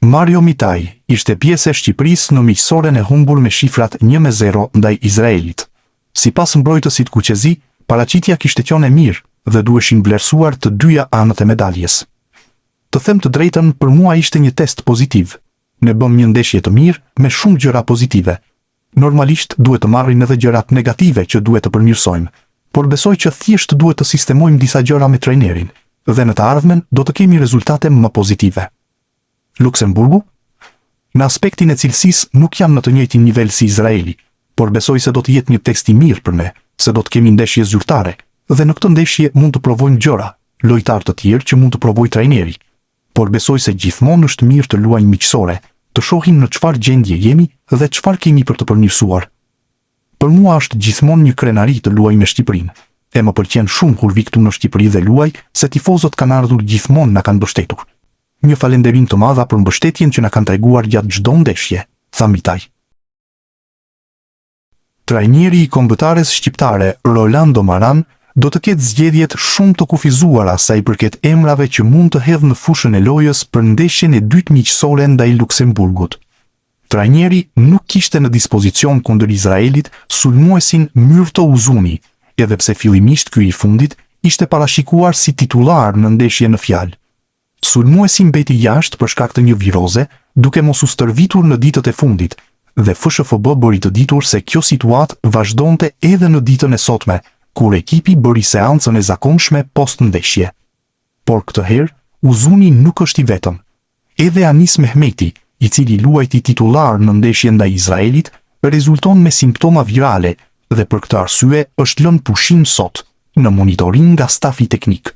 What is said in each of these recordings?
Mario Mitaj ishte pjesë e Shqipërisë në miqësoren e humbur me shifrat 1-0 ndaj Izraelit. Sipas mbrojtësit Kuqezi, paraqitja kishte qenë e mirë dhe duheshin vlerësuar të dyja anët e medaljes. Të them të drejtën, për mua ishte një test pozitiv. Ne bëm një ndeshje të mirë me shumë gjëra pozitive. Normalisht duhet të marrin edhe gjërat negative që duhet të përmirësojmë, por besoj që thjesht duhet të sistemojmë disa gjëra me trajnerin dhe në të ardhmen do të kemi rezultate më pozitive. Luksemburgu? Në aspektin e cilësisë nuk jam në të njëjtin nivel si Izraeli, por besoj se do të jetë një tekst i mirë për ne, se do të kemi ndeshje zyrtare, dhe në këtë ndeshje mund të provojmë gjëra, lojtarë të tjerë që mund të provojë trajneri. Por besoj se gjithmonë është mirë të luajmë miqësore, të shohim në çfarë gjendje jemi dhe çfarë kemi për të përmirësuar. Për mua është gjithmonë një krenari të luaj me Shqipërinë. E më pëlqen shumë kur vi këtu në Shqipëri dhe luaj, se tifozët kanë ardhur gjithmonë na kanë mbështetur. Një falënderim të madh për mbështetjen që na kanë treguar gjatë çdo ndeshje, tha Mitaj. Trajneri i kombëtares shqiptare Rolando Maran do të ketë zgjedhjet shumë të kufizuara sa i përket emrave që mund të hedhë në fushën e lojës për ndeshjen e dytë miqësore ndaj Luksemburgut. Trajneri nuk kishte në dispozicion kundër Izraelit sulmuesin Myrto Uzuni, edhe pse fillimisht ky i fundit ishte parashikuar si titullar në ndeshje në fjalë. Sulmuesi mbeti jashtë për shkak të një viroze, duke mos u stërvitur në ditët e fundit, dhe FSHFB bëri të ditur se kjo situatë vazhdonte edhe në ditën e sotme, kur ekipi bëri seancën e zakonshme post ndeshje. Por këtë herë, Uzuni nuk është i vetëm. Edhe Anis Mehmeti, i cili luajti titullar në ndeshje ndaj Izraelit, rezulton me simptoma virale dhe për këtë arsye është lënë pushim sot, në monitoring nga stafi teknik.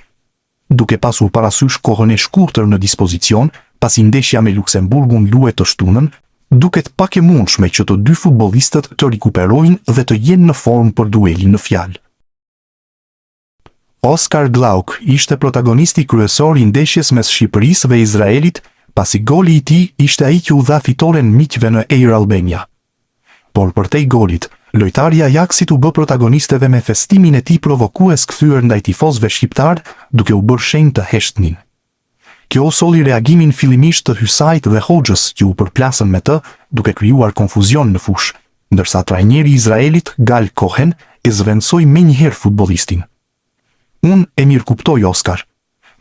Duke pasur parasysh kohën e shkurtër në dispozicion, pasi ndeshja me Luksemburgun luhet të shtunën, duket pak e mundshme që të dy futbollistët të rikuperojnë dhe të jenë në formë për duelin në fjalë. Oskar Glauk ishte protagonisti kryesor i ndeshjes mes Shqipërisë dhe Izraelit, pasi goli i tij ishte ai që u dha fitoren miqve në Air Albania. Por përtej golit, lojtari i Ajaxit u bë protagonist edhe me festimin e tij provokues kthyer ndaj tifozëve shqiptar, duke u bërë shenjë të heshtnin. Kjo solli reagimin fillimisht të Hysajt dhe Hoxhës që u përplasën me të, duke krijuar konfuzion në fushë, ndërsa trajneri i Izraelit, Gal Cohen, e zvendësoi menjëherë futbollistin. Unë e mirë kuptoj Oskar.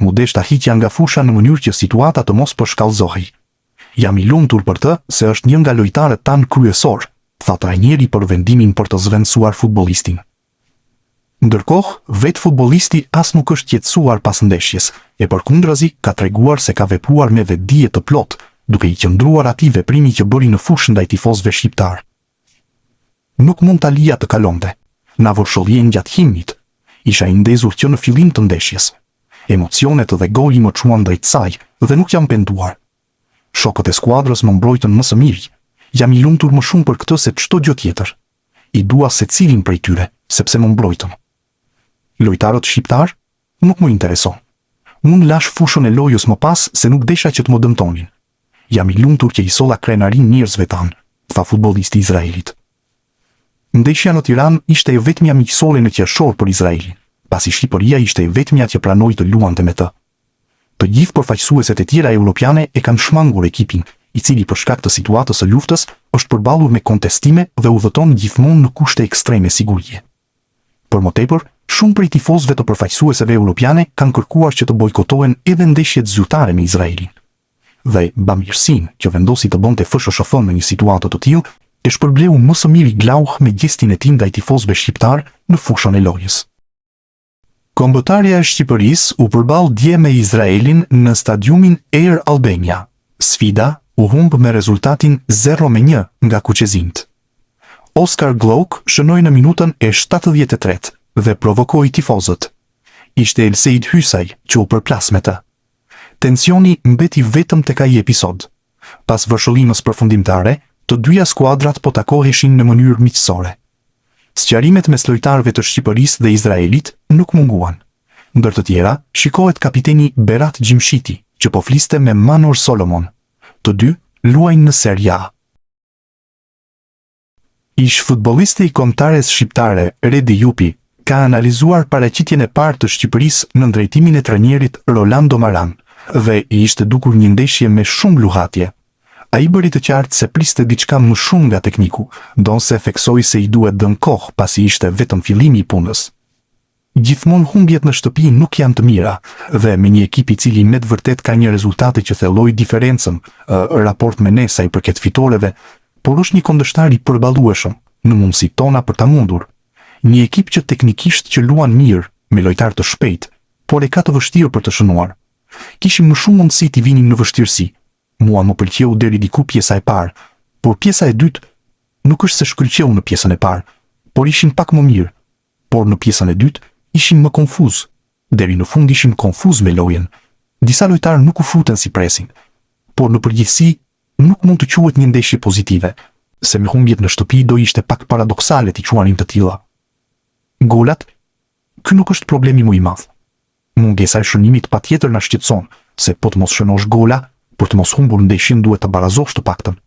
Mu desh ta hiqja nga fusha në mënyrë që situata të mos përshkallëzohej. Jam i lumtur për të se është një nga lojtarët tanë kryesor, tha trajneri për vendimin për të zvendësuar futbollistin. Ndërkohë, vetë futbollisti as nuk është qetësuar pas ndeshjes, e përkundrazi ka treguar se ka vepruar me vetdije të plot, duke i qëndruar atij veprimi që bëri në fushë ndaj tifozëve shqiptar. Nuk mund ta lija të kalonte. Na vorshëllien gjatë himnit. Isha i ndezur që në fillim të ndeshjes. Emocionet dhe goli më çuan drejt saj dhe nuk jam penduar. Shokët e skuadrës më mbrojtën më së miri. Jam i lumtur më shumë për këtë se çdo gjë tjetër. I dua secilin prej tyre, sepse më mbrojtën. Lojtarët shqiptar nuk më intereson. Unë lash fushën e lojës më pas se nuk desha që të më dëmtonin. Jam i lumtur që i solla krenarin njerëzve tanë, tha futbollisti i Izraelit. Ndeshja në Tiranë ishte e vetmja miqësore në qershor për Izraelin, pasi Shqipëria ishte e vetmja që pranoi të luante me të. Të gjithë përfaqësueset e tjera europiane e kanë shmangur ekipin, i cili për shkak të situatës së luftës është përballur me kontestime dhe udhëton gjithmonë në kushte ekstreme sigurie. Për më tepër, shumë prej tifozëve të përfaqësuesve europiane kanë kërkuar që të bojkotohen edhe ndeshjet zyrtare me Izraelin. Dhe bamirësinë që vendosi të bënte FSHFB në një situatë të tillë e shpërbleu më së miri Glauch me gjestin e tij ndaj tifozëve shqiptar në fushën e lojës. Kombëtarja e Shqipërisë u përball dje me Izraelin në stadiumin Air Albania. Sfida u humb me rezultatin 0-1 nga Kuqezint. Oskar Glauk shënoi në minutën e 73 dhe provokoi tifozët. Ishte Elseid Hysaj që u përplas me të. Tensioni mbeti vetëm tek ai episod. Pas vërshëllimës përfundimtare, të dyja skuadrat po takoheshin në mënyrë miqësore. Sqarimet mes lojtarëve të Shqipërisë dhe Izraelit nuk munguan. Ndër të tjera, shikohet kapiteni Berat Gjimshiti, që po fliste me Manor Solomon. Të dy luajnë në Serie A. Ish futbollisti i kombëtares shqiptare Redi Jupi ka analizuar paraqitjen e parë të Shqipërisë në drejtimin e trajnerit Rolando Maran dhe i ishte dukur një ndeshje me shumë luhatje. A i bëri të qartë se priste diçka më shumë nga tekniku, ndonse theksoi se i duhet dhënë kohë pasi ishte vetëm fillimi i punës. Gjithmonë humbjet në shtëpi nuk janë të mira, dhe me një ekip i cili me të vërtet ka një rezultate që thelloi diferencën raport me ne sa i përket fitoreve, por është një kundërshtar i përballueshëm në mundësitë tona për ta mundur. Një ekip që teknikisht që luan mirë, me lojtar të shpejt, por e ka të vështirë për të shënuar. Kishim më shumë mundësi të vinim në vështirësi. Mua më pëlqeu deri diku pjesa e parë, por pjesa e dytë nuk është se shkëlqeu në pjesën e parë, por ishim pak më mirë. Por në pjesën e dytë ishim më konfuz. Deri në fund ishim konfuz me lojën. Disa lojtarë nuk u futen si presin, por në përgjithësi nuk mund të quhet një ndeshje pozitive, se me humbjet në shtëpi do ishte pak paradoksale t'i quanim të tilla. Golat, ky nuk është problemi më i madh. Mungesa e shënimit patjetër na shqetëson, se po të mos shënosh gola, për të mos humbur ndeshjen duhet të barazosh të paktën.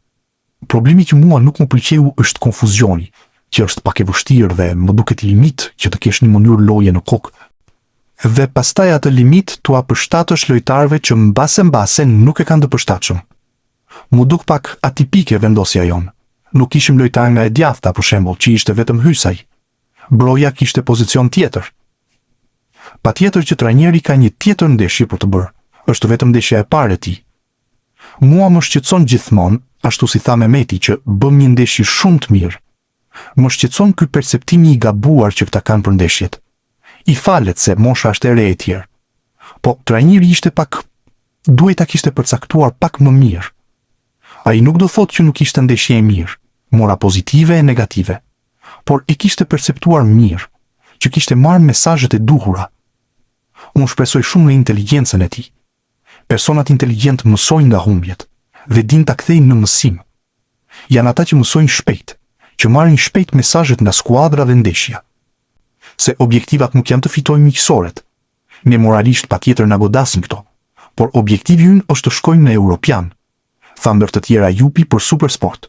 Problemi që mua nuk më pëlqeu është konfuzioni, që është pak e vështirë dhe më duket limit që të kesh një mënyrë loje në kokë. Dhe pastaj atë limit t'ua përshtatësh lojtarëve që mbase nuk e kanë të përshtatshëm. Mu duk pak atipike vendosja jonë. Nuk ishim lojtar nga e djathta, për shembull, që ishte vetëm Hysaj. Broja kishte pozicion tjetër. Patjetër që trajneri ka një tjetër ndeshje për të bërë. Është vetëm ndeshja e parë e tij. Mua më shqetëson gjithmonë, ashtu si tha Mehmeti, që bëm një ndeshje shumë të mirë. Më shqetëson ky perceptimi i gabuar që këta kanë për ndeshjet. I falet se mosha është e re e tjerë. Po trajneri ishte pak, duhet ta kishte përcaktuar pak më mirë. Ai nuk do thotë që nuk ishte ndeshje e mirë, mora pozitive e negative, por e kishte perceptuar mirë, që kishte marrë mesazhet e duhura. Unë shpresoj shumë në inteligjencën e tij. Personat inteligjent mësojnë nga humbjet dhe din ta kthejnë në mësim. Janë ata që mësojnë shpejt, që marrin shpejt mesazhet nga skuadra dhe ndeshja. Se objektivat nuk janë të fitojnë miqësoret. Ne moralisht patjetër na godasin këto, por objektivi ynë është të shkojmë në Europian. Tha ndër të tjera Jupi për Supersport.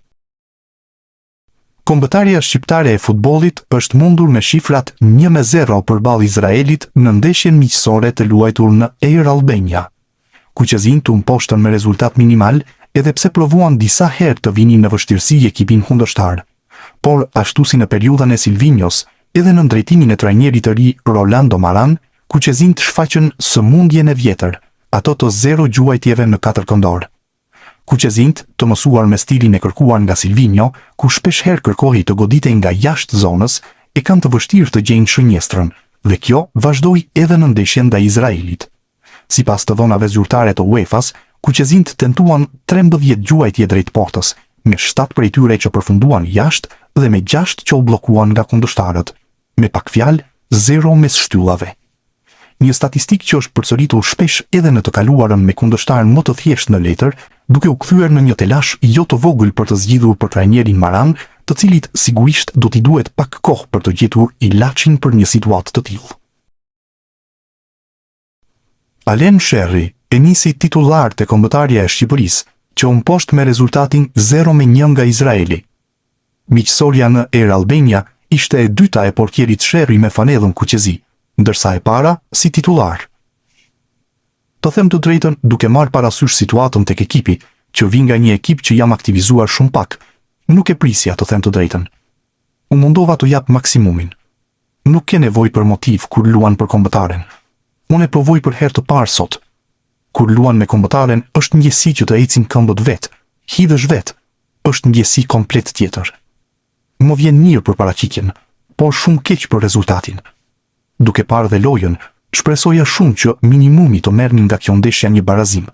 Kombëtarja shqiptare e futbollit është mundur me shifrat 1-0 përballë Izraelit në ndeshjen miqësore të luajtur në Air Albania. Kuqezinjtë u mposhtën me rezultat minimal, edhe pse provuan disa herë të vinin në vështirësi ekipin kundërshtar. Por ashtu si në periudhën e Silvinjos, edhe në drejtimin e trajnerit të ri Rolando Maran, kuqezinjtë shfaqën sëmundjen e vjetër, ato të 0 gjuajtjeve në 4 këndor. Kuqezinjtë, të mësuar me stilin e kërkuar nga Silvinjo, ku shpesh herë kërkohej të goditej nga jashtë zonës, e kanë të vështirë të gjejnë shënjestrën, dhe kjo vazhdoi edhe në ndeshjen ndaj Izraelit. Sipas të dhënave zyrtare të UEFA-s, kuqezinjtë tentuan 13 gjuajtje drejt portës, me 7 prej tyre që përfunduan jashtë dhe me 6 që u bllokuan nga kundërshtarët. Me pak fjalë, 0 mes shtyllave. Një statistikë që është përsëritur shpesh edhe në të kaluarën me kundërshtar më të thjeshtë në letër, duke u kthyer në një telash jo të vogël për të zgjidhur për trajnerin Maran, të cilit sigurisht do t'i duhet pak kohë për të gjetur ilaçin për një situatë të tillë. Alen Sherri e nisi titullar te kombëtarja e Shqipërisë, që u mposht me rezultatin 0-1 nga Izraeli. Miqësorja në Air Albania ishte e dyta e portierit Sherri me fanellën kuqezi, ndërsa e para si titullar. Të them të drejtën, duke marrë parasysh situatën tek ekipi, që vin nga një ekip që jam aktivizuar shumë pak, nuk e prisja të them të drejtën. U mundova të jap maksimumin. Nuk ke nevojë për motiv kur luan për kombëtaren. Unë e provoj për herë të parë sot. Kur luan me kombëtaren, është ndjesi që të ecin këmbët vet, hidhësh vet, është ndjesi komplet tjetër. Më vjen mirë për paraqitjen, por shumë keq për rezultatin. Duke parë dhe lojën, shpresoja shumë që minimumi të merrnin nga kjo ndeshja një barazim.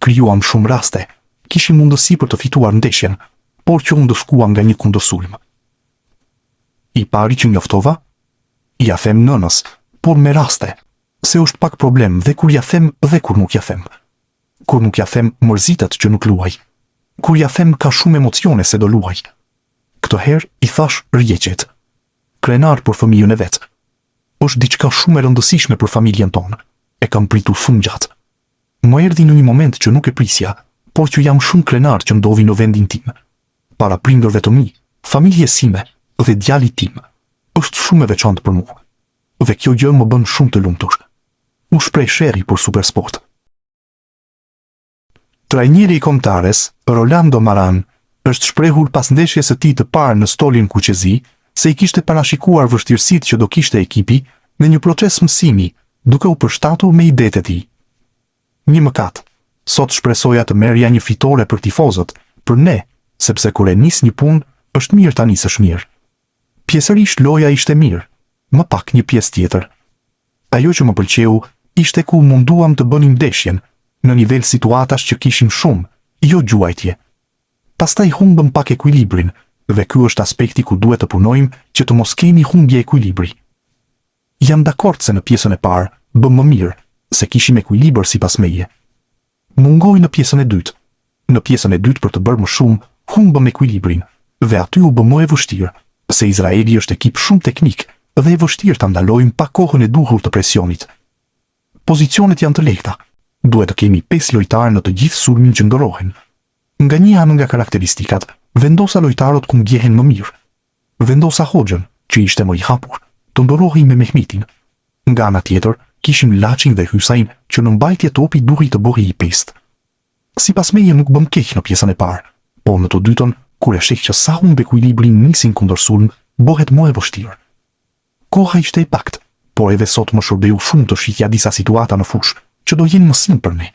Krijuam shumë raste, kishim mundësi për të fituar ndeshjen, por që u ndëshkuam nga një kundërsulm. I pari që njoftova? Ja them nënës, por me raste, se është pak problem dhe kur ja them dhe kur nuk ja them. Kur nuk ja them, mërzitet që nuk luaj. Kur ja them, ka shumë emocione se do luaj. Këtë herë i thash rrjeqet. Krenar për fëmijën e vet. Është diçka shumë e rëndësishme për familjen tonë. E kam pritur shumë gjatë. Më erdhi në një moment që nuk e prisja, por që jam shumë krenar që ndodhi në vendin tim. Para prindërve të mi, familjes sime dhe djalit tim, është shumë e veçantë për mua. Dhe kjo gjë më bën shumë të lumtur. U shpreh Sherri për Supersport. Trajneri i kombëtares, Rolando Maran, është shprehur pas ndeshjes së tij të parë në Stolin Kuqezi se i kishte parashikuar vështirësitë që do kishte ekipi në një proces mësimi, duke u përshtatur me idetë e tij. Një mëkat. Sot shpresoja të merrja një fitore për tifozët, për ne, sepse kur e nis një punë, është mirë ta nisësh mirë. Pjesërisht loja ishte mirë, më pak një pjesë tjetër. Ajo që më pëlqeu ishte ku munduam të bënim ndeshjen, në nivel situatash që kishim shumë, jo gjuajtje. Pastaj humbëm pak ekuilibrin, dhe ky është aspekti ku duhet të punojmë që të mos kemi humbje ekuilibri. Jam dakord se në pjesën e parë bëm më mirë, se kishim ekuilibër sipas meje. Mungoi në pjesën e dytë. Në pjesën e dytë për të bërë më shumë, humbëm ekuilibrin, dhe aty u bë më e vështirë, se Izraeli është ekip shumë teknik dhe e vështirë ta ndalojmë pa kohën e duhur të presionit. Pozicionet janë të lehta. Duhet të kemi 5 lojtarë në të gjithë sulmin që ndorohen. Nga një anë nga karakteristikat, vendosa lojtarët ku ndjehen më mirë. Vendosa Hoxhën, që ishte më i hapur, të ndorohej me Mehmetin. Nga ana tjetër, kishim Laçin dhe Hysain që në mbajtje topi duhej të bëhej i pestë. Sipas meje nuk bëm keq në pjesën e parë, por në të dytën, kur e sheh që sa humb ekuilibrin nisin kundër sulm, bëhet më e vështirë. Koha ishte e paktë, por edhe sot më shërbeu shumë të shihja disa situata në fushë që do jenë mësim për ne.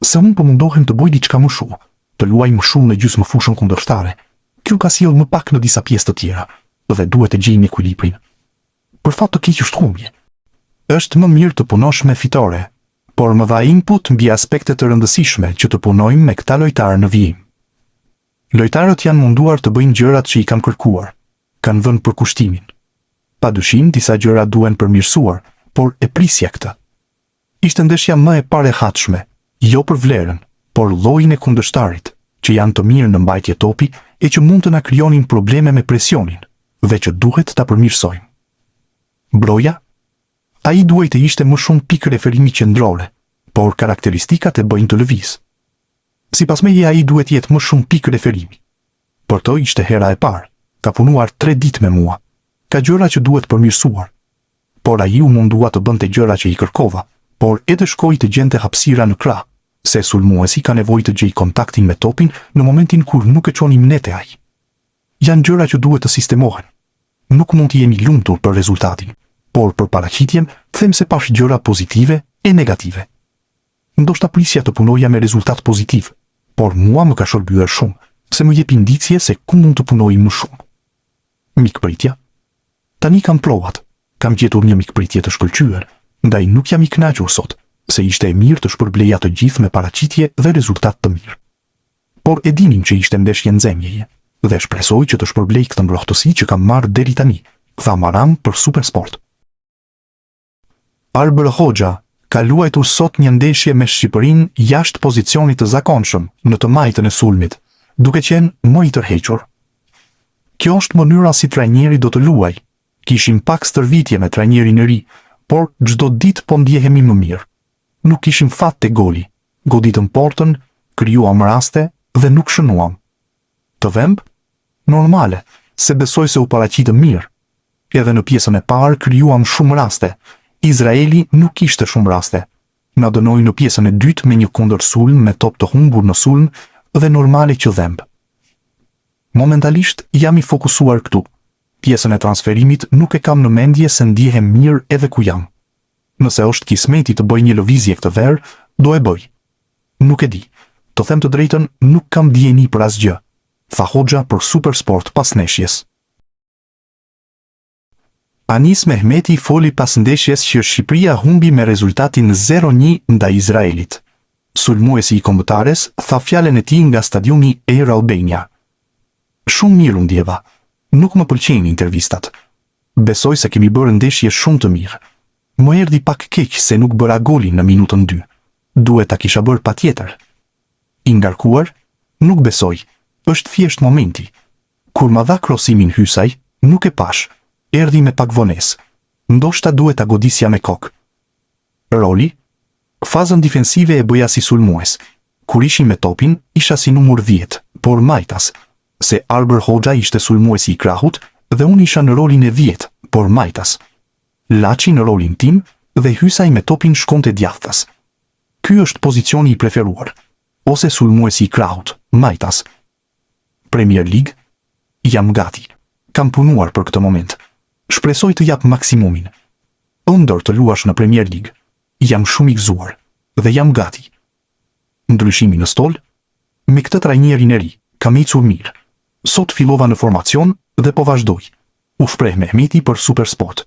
Se unë po mundohem të bëj diçka më shumë, të luaj më shumë në gjysmë fushën kundërshtare. Kjo ka sjellë më pak në disa pjesë të tjera, dhe duhet të gjejmë ekuilibrin. Për fat të keq është humbje. Është më mirë të punosh me fitore, por më dha input mbi aspekte të rëndësishme që të punojmë me këta lojtarë në vijim. Lojtarët janë munduar të bëjnë gjërat që i kanë kërkuar, kanë vënë përkushtimin. Padyshim disa gjëra duhen përmirësuar, por e prisja këtë. Ishte ndeshja më e parehatshme, jo për vlerën, por llojin e kundërshtarit, që janë të mirë në mbajtje topi e që mund të na krijonin probleme me presionin, dhe që duhet ta përmirësojmë. Broja? Ai duhet të ishte më shumë pikë referimi qendrore, por karakteristikat e bëjnë të lëviz. Sipas meje ai duhet jetë më shumë pikë referimi. Për to ishte hera e parë, ka punuar 3 ditë me mua, ka gjëra që duhet përmirësuar. Por ai u mundua të bënte gjëra që i kërkova, por edhe shkoi të gjente hapësira në krah, se sulmuesi ka nevojë të gjejë kontaktin me topin në momentin kur nuk e çonim ne te ai. Janë gjëra që duhet të sistemohen. Nuk mund të jemi lumtur për rezultatin, por për paraqitjen them se pash gjëra pozitive e negative. Ndoshta prisja të punoja me rezultat pozitiv, por mua më ka shërbyer shumë, se më jep indicje se ku mund të punoj më shumë. Mikpritja? Tani kam provat, kam gjetur një mikpritje të shkëlqyer, ndaj nuk jam i kënaqur sot, se ishte e mirë të shpërbleja të gjithë me paraqitje dhe rezultat të mirë. Por e dinim që ishte ndeshje nxemjeje, dhe shpresoj që të shpërblej këtë ngrohtësi që kam marrë deri tani, tha Maran për Supersport. Arber Hoxha ka luajtur sot një ndeshje me Shqipërinë jashtë pozicionit të zakonshëm në të majtën e sulmit, duke qenë më i tërhequr. Kjo është mënyra si trajneri do të luaj. Kishim pak stërvitje me trajnerin e ri, por çdo ditë po ndjehemi më mirë. Nuk kishim fat te goli, goditëm portën, krijuam raste dhe nuk shënuam. Të vëmb? Normale, se besoj se u paraqitëm mirë. Edhe në pjesën e parë krijuam shumë raste. Izraeli nuk kishte shumë raste. Na dënoi në pjesën e dytë me një kundërsulm me top të humbur në sulm dhe normale që dhemb. Momentalisht jam i fokusuar këtu. Pjesën e transferimit nuk e kam në mendje se ndjehem mirë edhe ku jam. Nëse është kismeti të bëj një lëvizje këtë verë, do e bëj. Nuk e di. Të them të drejtën, nuk kam dijeni për asgjë, tha Hoxha për Supersport pas ndeshjes. Anis Mehmeti foli pas ndeshjes që Shqipëria humbi me rezultatin 0-1 ndaj Izraelit. Sulmuesi i kombëtares tha fjalën e tij nga stadiumi Air Albania. Shumë mirë u ndjeva. Nuk më pëlqejnë intervistat. Besoj se kemi bërë ndeshje shumë të mirë. Më erdhi pak keq se nuk bëra golin në minutën 2. Duhet ta kisha bërë patjetër. I ngarkuar? Nuk besoj. Është thjesht momenti. Kur ma dha krosimin Hysaj, nuk e pash. Erdhi me pak vonesë. Ndoshta duhet ta godisja me kokë. Roli? Fazën defensive e bëja si sulmues. Kur ishim me topin, isha si numër 10, por majtas. Se Arber Hoxha ishte sulmuesi i krahut dhe unë isha në rolin e 10, por majtas. Laçi në rolin tim dhe Hysaj me topin shkonte djathtas. Ky është pozicioni i preferuar. ose sulmuesi i krahut, Majtas. Premier League? Jam gati. Kam punuar për këtë moment. Shpresoj të jap maksimumin. Ëndër të luash në Premier League. Jam shumë i gëzuar dhe jam gati. Ndryshimi në stol? Me këtë trajnerin e ri, kam ecur mirë. Sot fillova në formacion dhe po vazhdoj. U shpreh Mehmeti për Supersport.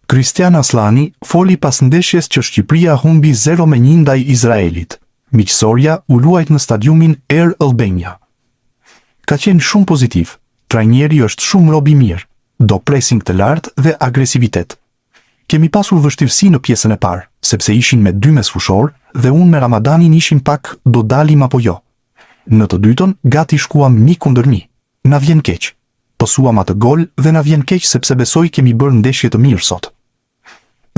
Kristian Aslani foli pas ndeshjes që Shqipëria humbi 0-1 ndaj Izraelit. Miqësoria u luajt në stadiumin Air Albania. Ka qenë shumë pozitiv. Trajneri është shumë rob i mirë, do pressing të lartë dhe agresivitet. Kemi pasur vështirësi në pjesën e parë, sepse ishin me 2 mesfushor dhe unë me Ramadanin ishin pak do dalim apo jo. Në të dytën, gati shkuam 1-1. Na vjen keq. Pësuam atë gol dhe na vjen keq sepse besoj kemi bërë ndeshje të mirë sot.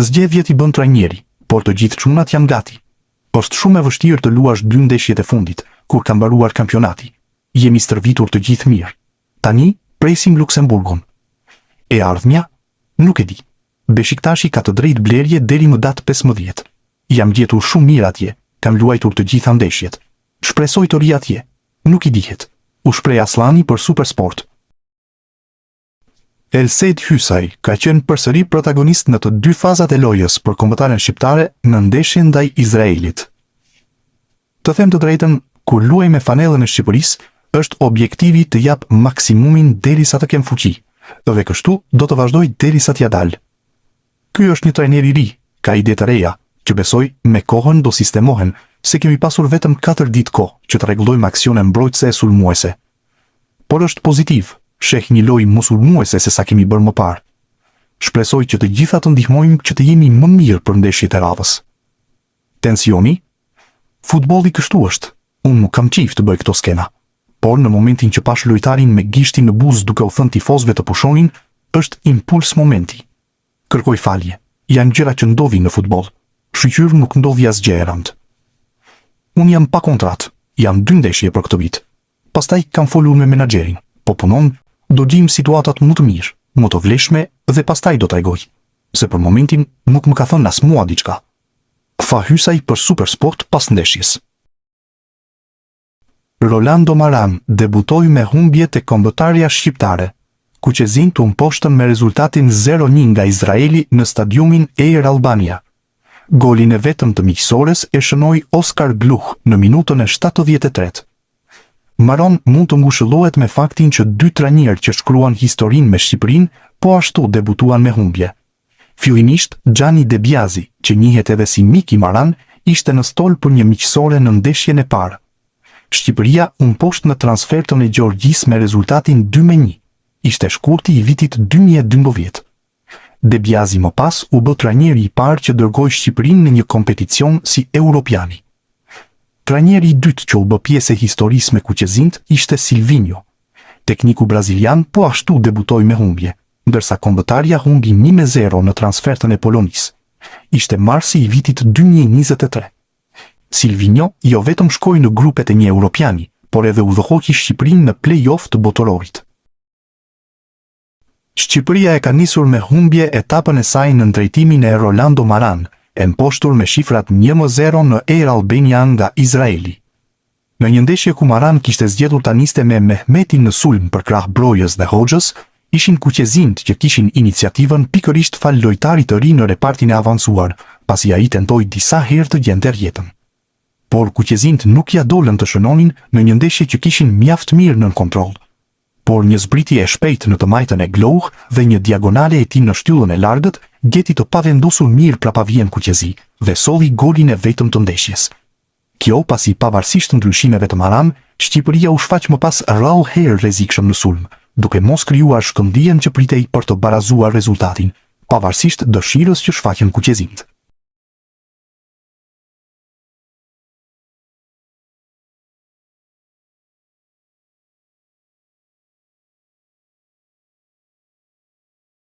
Zgjedhjet i bën trajneri, por të gjithë çunat janë gati. Është shumë e vështirë të luash 2 ndeshjet e fundit, kur ka mbaruar kampionati. Jemi stërvitur të gjithë mirë. Tani, presim Luksemburgun. E ardhmja? Nuk e di. Beshiktashi ka të drejtë blerje deri më datë 15. Jam gjetur shumë mirë atje, kam luajtur të gjitha ndeshjet. Shpresoj të ri atje. Nuk i dihet. U shpreh Aslani për Supersport. Elseid Hysaj ka qenë përsëri protagonist në të 2 fazat e lojës për kombëtaren shqiptare në ndeshjen ndaj Izraelit. Të them të drejtën, kur luaj me fanellën e Shqipërisë, është objektivi të jap maksimumin derisa të kem fuqi, dhe kështu do të vazhdoj derisa t'ja dal. Ky është një trajner i ri, ka ide të reja, që besoj me kohën do sistemohen, se kemi pasur vetëm 4 ditë kohë që të rregullojmë aksione mbrojtëse e sulmuese. Por është pozitiv, sheh një lojë më sulmuese se sa kemi bërë më parë. Shpresoj që të gjitha të ndihmojmë që të jemi më mirë për ndeshjet e radhës. Tensioni? Futbolli kështu është. Unë nuk kam qejf të bëj këto skena. Por në momentin që pash lojtarin me gishtin në buzë duke u thënë tifozëve të pushonin, është impuls momenti. Kërkoj falje. Janë gjëra që ndodhin në futboll. Shqyr nuk ndodhi asgjë e rëndë. Unë jam pa kontratë. Jam 2 ndeshje për këtë vit. Pastaj kam folur me menaxherin. Po punon, do gjejmë situatat më të mirë, më të vlefshme dhe pastaj do tregoj. Se për momentin nuk më ka thënë as mua diçka. Tha Hysaj për Supersport pas ndeshjes. Rolando Maran debutoi me humbje te kombëtarja shqiptare. Kuqezin të mposhtën me rezultatin 0-1 nga Izraeli në stadiumin Air Albania. Golin e vetëm të miqësores e shënoi Oskar Gluh në minutën e 73. Maron mund të ngushëllohet me faktin që 2 trajnerë që shkruan historinë me Shqipërinë, po ashtu debutuan me humbje. Fillimisht, Gianni De Biasi, që njihet edhe si mik i Maran, ishte në stol për një miqësore në ndeshjen e parë. Shqipëria u mposht në transfertën e Gjorgjis me rezultatin 2-1. Ishte shkurti i vitit 2012. De Biasi më pas u bë trajneri i parë që dërgoi Shqipërinë në një kompeticion si Europiani. Trajneri i dytë që u bë pjesë e historisë me kuqezint ishte Silvinho. Tekniku brazilian po ashtu debutoi me humbje, ndërsa kombëtarja humbi 1-0 në transfertën e Polonisë. Ishte marsi i vitit 2023. Silvinho jo vetëm shkoi në grupet e një Europiani, por edhe udhëhoqi Shqipërinë në play-off të botërorit. Shqipëria e ka nisur me humbje etapën e saj në drejtimin e Rolando Maran, e mposhtur me shifrat 1-0 në Air Albania nga Izraeli. Në një ndeshje ku Maran kishte zgjedhur ta niste me Mehmetin në sulm për krah Brojës dhe Hoxhës, ishin kuqezint që kishin iniciativën pikërisht fal lojtarit të ri në repartin e avancuar, pasi ai tentoi disa herë të gjente rjetën. Por kuqezint nuk ja dolën të shënonin në një ndeshje që kishin mjaft mirë nën kontroll. Por një zbritje e shpejtë në të majtën e Glouh dhe një diagonale e tij në shtyllën e largët, gjeti të pavendosur mirë prapavjen kuqezi dhe solli golin e vetëm të ndeshjes. Kjo pasi pavarësisht ndryshimeve të Maran, Shqipëria u shfaq më pas rrallë herë rrezikshëm në sulm, duke mos krijuar shkëndijën që pritej për të barazuar rezultatin, pavarësisht dëshirës që shfaqen kuqezint.